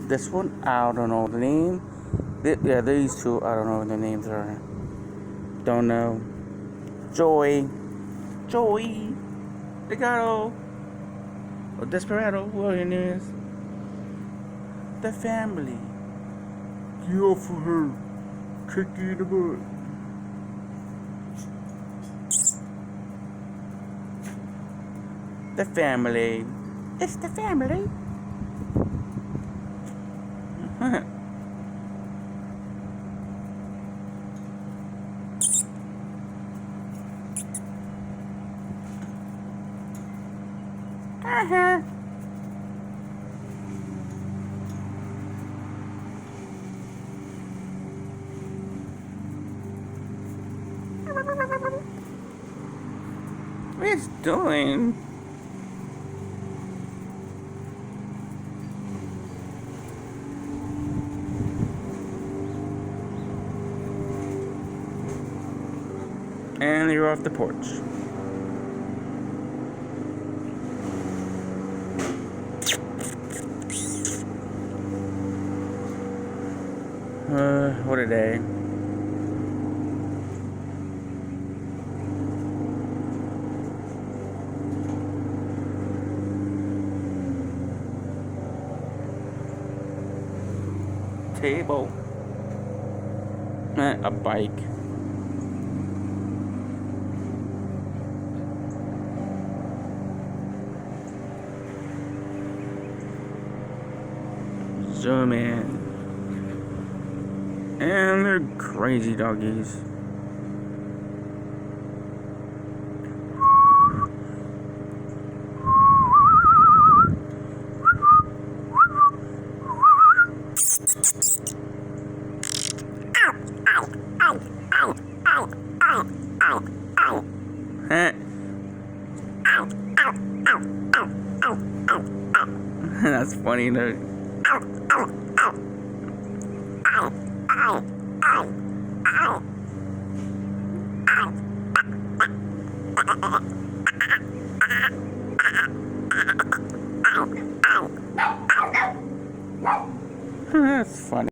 This one, I don't know the name. Yeah, these two, I don't know what their names are. Don't know. Joy. Joey. Delgoto. Or Desperado, whatever your name is. The family. Kill for her. Kick you in the butt. The family. It's the family. Uh-huh. What is doing? And you're off the porch. What a day. Table. A bike. Zoom in. And they're crazy doggies. That's funny though. That's funny.